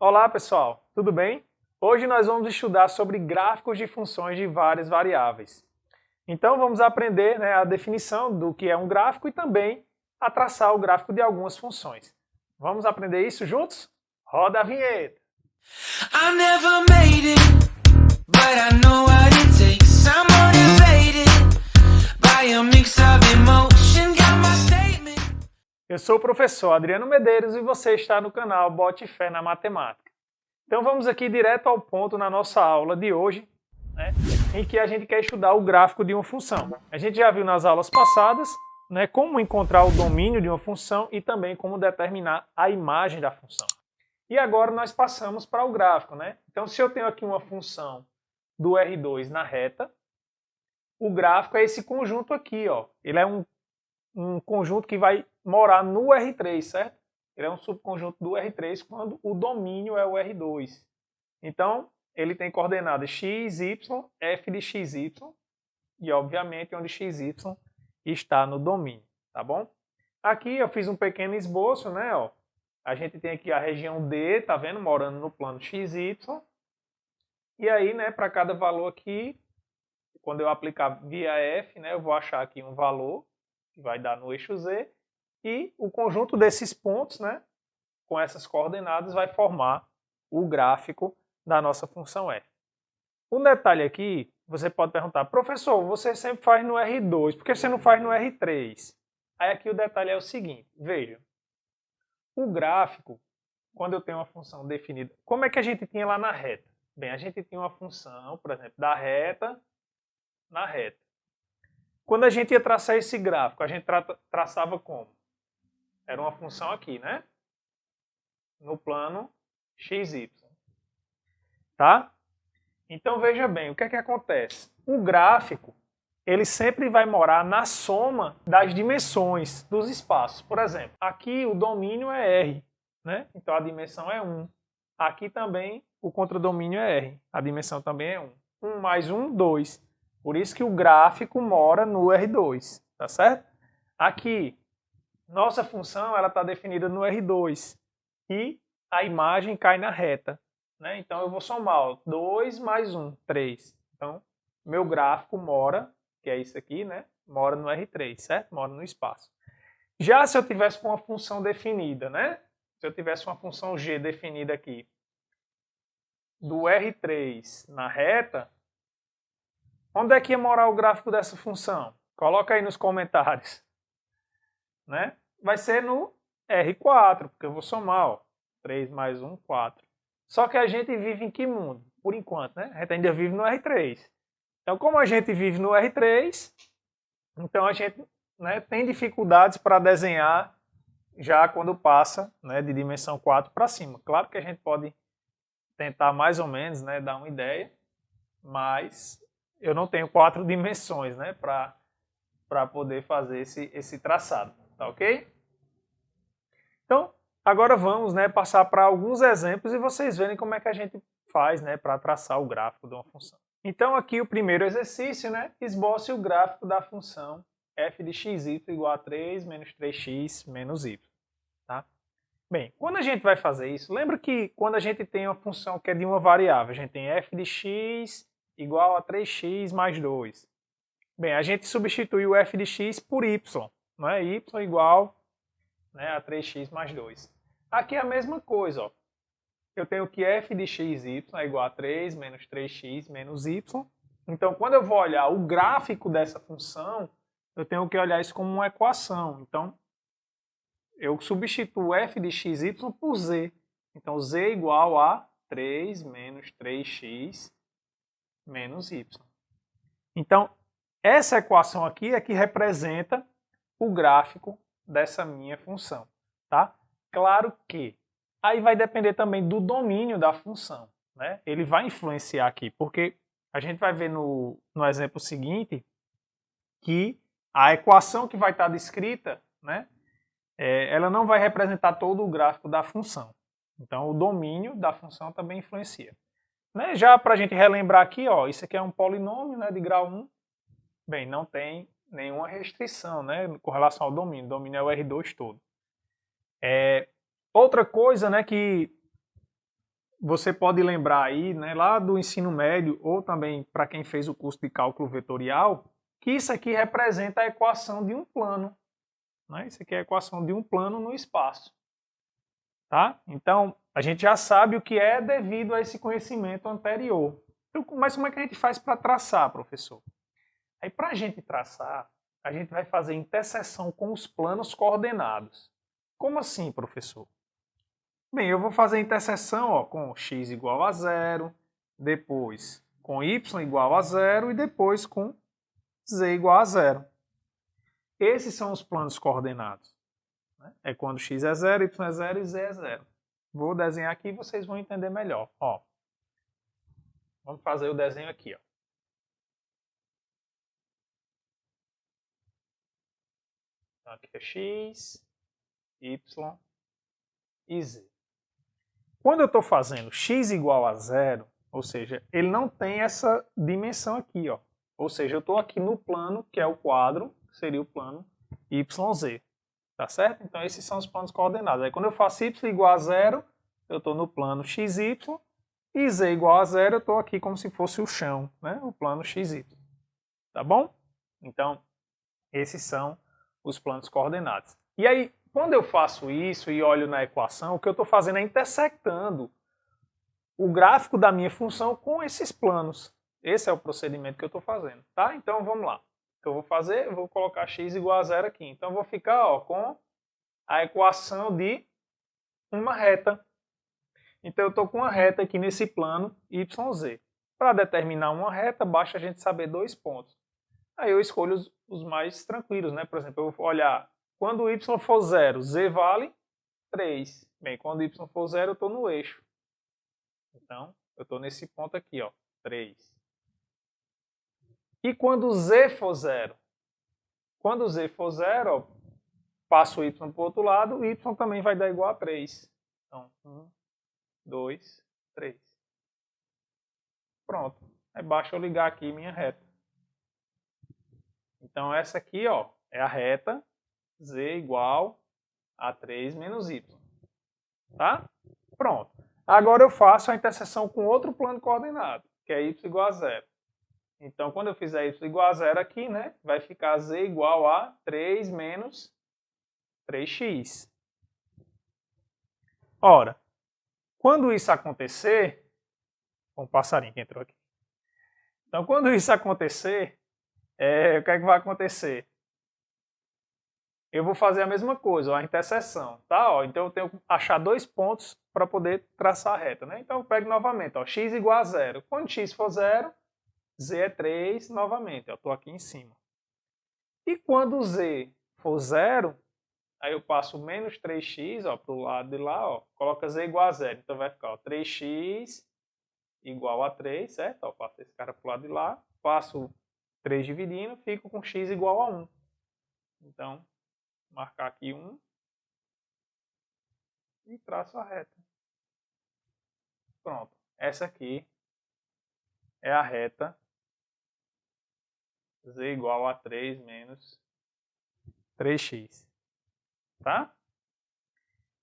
Olá pessoal, tudo bem? Hoje nós vamos estudar sobre gráficos de funções de várias variáveis. Então vamos aprender a definição do que é um gráfico e também a traçar o gráfico de algumas funções. Vamos aprender isso juntos? Roda a vinheta! I never made it, but I know what it takes. I'm motivated by a mix of emotion. Got my statement. Eu sou o professor Adriano Medeiros e você está no canal Bote Fé na Matemática. Então vamos aqui direto ao ponto na nossa aula de hoje, em que a gente quer estudar o gráfico de uma função. A gente já viu nas aulas passadas como encontrar o domínio de uma função e também como determinar a imagem da função. E agora nós passamos para o gráfico. Então se eu tenho aqui uma função do R2 na reta, o gráfico é esse conjunto aqui. Ele é um conjunto que vai morar no R3, certo? Ele é um subconjunto do R3 quando o domínio é o R2. Então, ele tem coordenadas x, y, f de xy e, obviamente, onde xy está no domínio, tá bom? Aqui eu fiz um pequeno esboço, A gente tem aqui a região D, tá vendo? Morando no plano xy. E aí, para cada valor aqui, quando eu aplicar via f, eu vou achar aqui um valor que vai dar no eixo z. E o conjunto desses pontos, com essas coordenadas, vai formar o gráfico da nossa função f. Um detalhe aqui, você pode perguntar, professor, você sempre faz no R2, por que você não faz no R3? Aí aqui o detalhe é o seguinte, veja, o gráfico, quando eu tenho uma função definida, como é que a gente tinha lá na reta? Bem, a gente tinha uma função, por exemplo, da reta na reta. Quando a gente ia traçar esse gráfico, a gente traçava como? Era uma função aqui, no plano xy. Tá? Então veja bem, o que é que acontece? O gráfico, ele sempre vai morar na soma das dimensões dos espaços. Por exemplo, aqui o domínio é R, Então a dimensão é 1. Aqui também o contradomínio é R, a dimensão também é 1. 1 mais 1, 2. Por isso que o gráfico mora no R2, tá certo? Aqui, nossa função está definida no R2 e a imagem cai na reta. Então eu vou somar 2 mais 1, 3. Então, meu gráfico mora, que é isso aqui, mora no R3, certo? Mora no espaço. Já se eu tivesse com uma função definida, Se eu tivesse uma função g definida aqui, do R3 na reta, onde é que ia morar o gráfico dessa função? Coloca aí nos comentários. Vai ser no R4, porque eu vou somar, 3 mais 1, 4. Só que a gente vive em que mundo? Por enquanto, A gente ainda vive no R3. Então, como a gente vive no R3, então a gente tem dificuldades para desenhar já quando passa de dimensão 4 para cima. Claro que a gente pode tentar mais ou menos dar uma ideia, mas eu não tenho 4 dimensões para poder fazer esse traçado. Tá ok? Então, agora vamos passar para alguns exemplos e vocês verem como é que a gente faz para traçar o gráfico de uma função. Então, aqui o primeiro exercício, esboce o gráfico da função f de xy igual a 3 menos 3x menos y. Tá? Bem, quando a gente vai fazer isso, lembra que quando a gente tem uma função que é de uma variável, a gente tem f de x igual a 3x mais 2. Bem, a gente substitui o f de x por y, y igual a 3x mais 2. Aqui é a mesma coisa, Eu tenho que f de xy é igual a 3 menos 3x menos y. Então, quando eu vou olhar o gráfico dessa função, eu tenho que olhar isso como uma equação. Então, eu substituo f de xy por z. Então, z igual a 3 menos 3x menos y. Então, essa equação aqui é que representa o gráfico dessa minha função, tá? Claro que aí vai depender também do domínio da função, Ele vai influenciar aqui, porque a gente vai ver no exemplo seguinte que a equação que vai estar descrita, ela não vai representar todo o gráfico da função. Então, o domínio da função também influencia. Já para a gente relembrar aqui, isso aqui é um polinômio de grau 1. Bem, não tem nenhuma restrição com relação ao domínio. O domínio é o R2 todo. Outra coisa que você pode lembrar aí, né, lá do ensino médio, ou também para quem fez o curso de cálculo vetorial, que isso aqui representa a equação de um plano. Né? Isso aqui é a equação de um plano no espaço. Tá? Então, a gente já sabe o que é devido a esse conhecimento anterior. Então, mas como é que a gente faz para traçar, professor? Aí, para a gente traçar, a gente vai fazer interseção com os planos coordenados. Como assim, professor? Bem, eu vou fazer interseção ó, com x igual a 0, depois com y igual a 0 e depois com z igual a 0. Esses são os planos coordenados. É quando x é 0, y é 0 e z é 0. Vou desenhar aqui e vocês vão entender melhor. Ó, vamos fazer o desenho aqui. Ó. Então, aqui é x, y e z. Quando eu estou fazendo x igual a 0, ou seja, ele não tem essa dimensão aqui. Ó. Ou seja, eu estou aqui no plano, que é o quadro, que seria o plano YZ. Tá certo? Então, esses são os planos coordenados. Aí, quando eu faço y igual a 0, eu estou no plano XY, e z igual a 0, eu estou aqui como se fosse o chão, né? O plano XY. Tá bom? Então, esses são os planos coordenados. E aí, quando eu faço isso e olho na equação, o que eu estou fazendo é intersectando o gráfico da minha função com esses planos. Esse é o procedimento que eu estou fazendo. Tá? Então, vamos lá. O que eu vou fazer? Eu vou colocar x igual a 0 aqui. Então, eu vou ficar ó, com a equação de uma reta. Então, eu estou com uma reta aqui nesse plano YZ. Para determinar uma reta, basta a gente saber 2 pontos. Aí eu escolho os mais tranquilos, né? Por exemplo, eu vou olhar, quando y for 0, z vale 3. Bem, quando y for 0, eu estou no eixo. Então, eu estou nesse ponto aqui, ó, 3. E quando z for 0? Quando z for 0, ó, passo o y para o outro lado, o y também vai dar igual a 3. Então, 1, 2, 3. Pronto. Aí basta eu ligar aqui minha reta. Então, essa aqui ó, é a reta z igual a 3 menos y. Tá? Pronto. Agora eu faço a interseção com outro plano coordenado, que é y igual a 0. Então, quando eu fizer y igual a 0 aqui, né, vai ficar z igual a 3 menos 3x. Ora, quando isso acontecer... Um passarinho que entrou aqui. Então, quando isso acontecer, o que é que vai acontecer? Eu vou fazer a mesma coisa, ó, a interseção. Tá? Ó, então, eu tenho que achar 2 pontos para poder traçar a reta. Né? Então, eu pego novamente. Ó, x igual a 0. Quando x for 0, z é 3 novamente. Eu estou aqui em cima. E quando z for 0, aí eu passo menos 3x para o lado de lá, ó, coloca z igual a 0. Então, vai ficar ó, 3x igual a 3, certo? Ó, passo esse cara para o lado de lá, passo 3 dividindo, fico com x igual a 1. Então, vou marcar aqui 1 e traço a reta. Pronto. Essa aqui é a reta z igual a 3 menos 3x. Tá?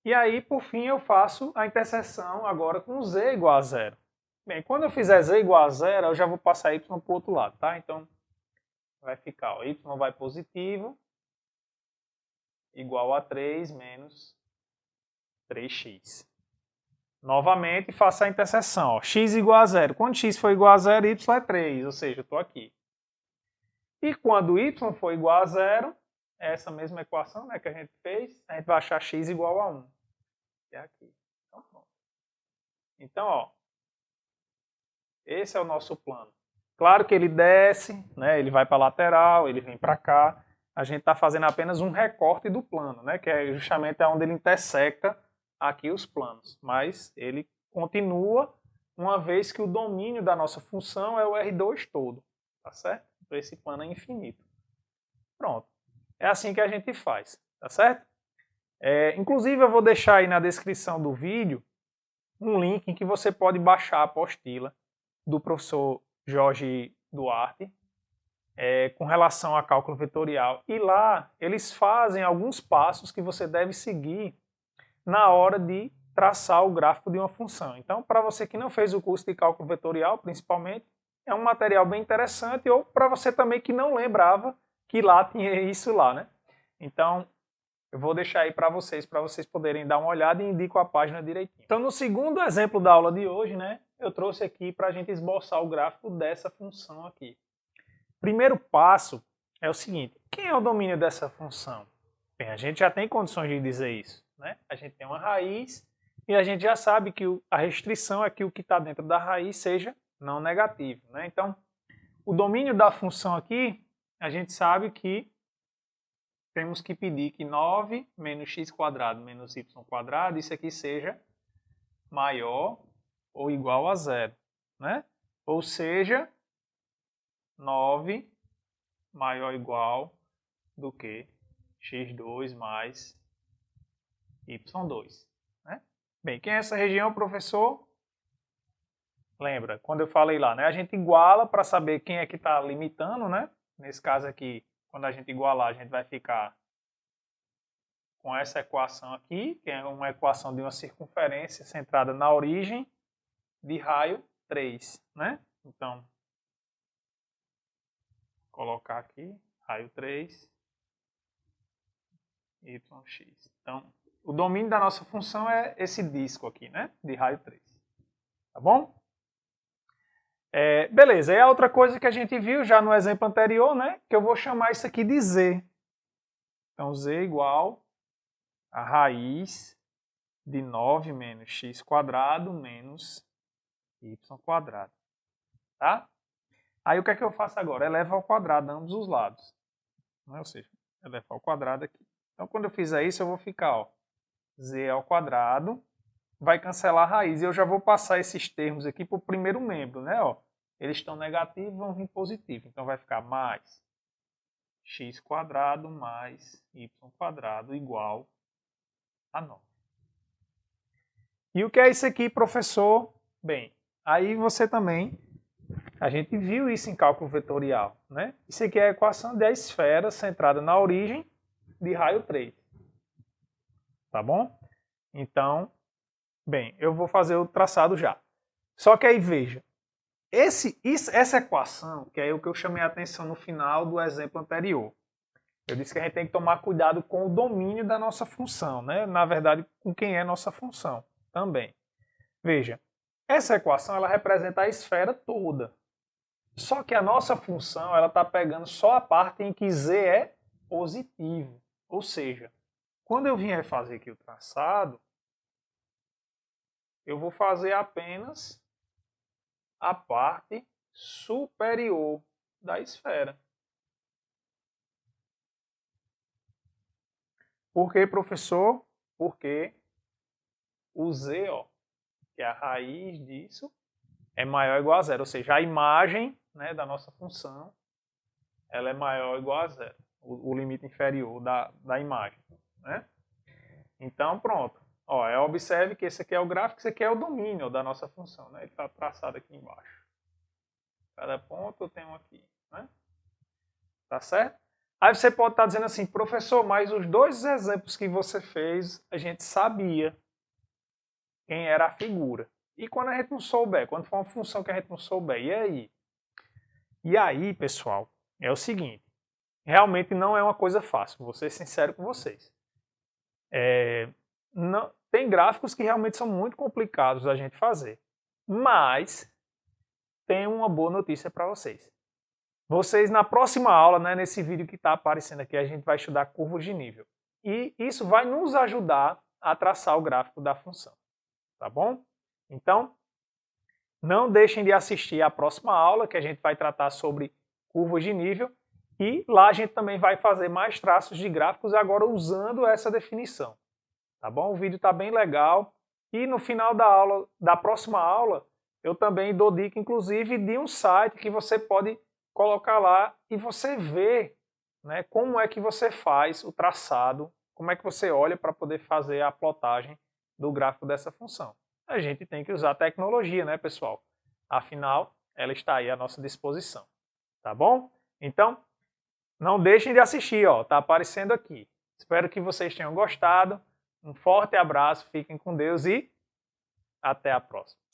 E aí, por fim, eu faço a interseção agora com z igual a 0. Bem, quando eu fizer z igual a 0, eu já vou passar y para o outro lado, tá? Então, vai ficar, ó, y vai positivo, igual a 3 menos 3x. Novamente, faço a interseção, ó, x igual a 0. Quando x for igual a 0, y é 3, ou seja, eu estou aqui. E quando y for igual a 0, é essa mesma equação, né, que a gente fez, a gente vai achar x igual a 1. Que é aqui. Então, pronto. Então, ó, esse é o nosso plano. Claro que ele desce, né, ele vai para a lateral, ele vem para cá. A gente está fazendo apenas um recorte do plano, né, que é justamente onde ele interseca aqui os planos. Mas ele continua, uma vez que o domínio da nossa função é o R2 todo. Tá certo? Então esse plano é infinito. Pronto. É assim que a gente faz. Tá certo? Inclusive eu vou deixar aí na descrição do vídeo um link em que você pode baixar a apostila do professor Jorge Duarte com relação a cálculo vetorial. E lá eles fazem alguns passos que você deve seguir na hora de traçar o gráfico de uma função. Então, para você que não fez o curso de cálculo vetorial, principalmente, é um material bem interessante, ou para você também que não lembrava que lá tinha isso lá, né? Então, eu vou deixar aí para vocês poderem dar uma olhada e indico a página direitinho. Então, no segundo exemplo da aula de hoje, né, eu trouxe aqui para a gente esboçar o gráfico dessa função aqui. Primeiro passo é o seguinte: quem é o domínio dessa função? Bem, a gente já tem condições de dizer isso, né? A gente tem uma raiz e a gente já sabe que a restrição é que o que está dentro da raiz seja não negativo, né? Então, o domínio da função aqui, a gente sabe que temos que pedir que 9 menos x² menos y², isso aqui seja maior ou igual a 0, né? Ou seja, 9 maior ou igual do que x2 mais y2. Né? Bem, quem é essa região, professor? Lembra, quando eu falei lá, né? A gente iguala para saber quem é que está limitando, né? Nesse caso aqui, quando a gente igualar, a gente vai ficar com essa equação aqui, que é uma equação de uma circunferência centrada na origem de raio 3, né? Então, colocar aqui, raio 3, yx. Então, o domínio da nossa função é esse disco aqui, né? De raio 3. Tá bom? Beleza, e a outra coisa que a gente viu já no exemplo anterior, né? Que eu vou chamar isso aqui de z. Então, z igual a raiz de 9 menos x² menos y². Tá? Aí o que é que eu faço agora? Elevo ao quadrado ambos os lados. Ou seja, elevo ao quadrado aqui. Então, quando eu fizer isso, eu vou ficar, ó, z ao quadrado, vai cancelar a raiz. E eu já vou passar esses termos aqui para o primeiro membro, né? Ó, eles estão negativos, vão vir positivos. Então, vai ficar mais x² mais y² igual a 9. E o que é isso aqui, professor? Bem, aí você também... A gente viu isso em cálculo vetorial, né? Isso aqui é a equação da esfera centrada na origem de raio 3. Tá bom? Então, bem, eu vou fazer o traçado já. Só que aí veja, essa equação, que é o que eu chamei a atenção no final do exemplo anterior. Eu disse que a gente tem que tomar cuidado com o domínio da nossa função, né? Na verdade, com quem é nossa função também. Veja, essa equação ela representa a esfera toda. Só que a nossa função ela está pegando só a parte em que z é positivo. Ou seja, quando eu vier fazer aqui o traçado, eu vou fazer apenas a parte superior da esfera. Por que, professor? Porque o z, ó, que é a raiz disso, é maior ou igual a 0. Ou seja, a imagem, né, da nossa função, ela é maior ou igual a 0. O limite inferior da imagem. Né? Então, pronto. Ó, observe que esse aqui é o gráfico, esse aqui é o domínio da nossa função. Né? Ele está traçado aqui embaixo. Cada ponto eu tenho aqui. Né? Tá certo? Aí você pode estar dizendo assim, professor, mas os dois exemplos que você fez, a gente sabia quem era a figura. E quando a gente não souber, quando for uma função que a gente não souber, e aí? E aí, pessoal, é o seguinte, realmente não é uma coisa fácil, vou ser sincero com vocês. Tem gráficos que realmente são muito complicados da gente fazer, mas tem uma boa notícia para vocês. Vocês, na próxima aula, né, nesse vídeo que está aparecendo aqui, a gente vai estudar curvas de nível. E isso vai nos ajudar a traçar o gráfico da função. Tá bom? Então, não deixem de assistir a próxima aula, que a gente vai tratar sobre curvas de nível. E lá a gente também vai fazer mais traços de gráficos, agora usando essa definição. Tá bom? O vídeo está bem legal. E no final da próxima aula, eu também dou dica, inclusive, de um site que você pode colocar lá e você vê, né, como é que você faz o traçado, como é que você olha para poder fazer a plotagem do gráfico dessa função. A gente tem que usar a tecnologia, né, pessoal? Afinal, ela está aí à nossa disposição. Tá bom? Então, não deixem de assistir, ó, tá aparecendo aqui. Espero que vocês tenham gostado. Um forte abraço, fiquem com Deus e até a próxima.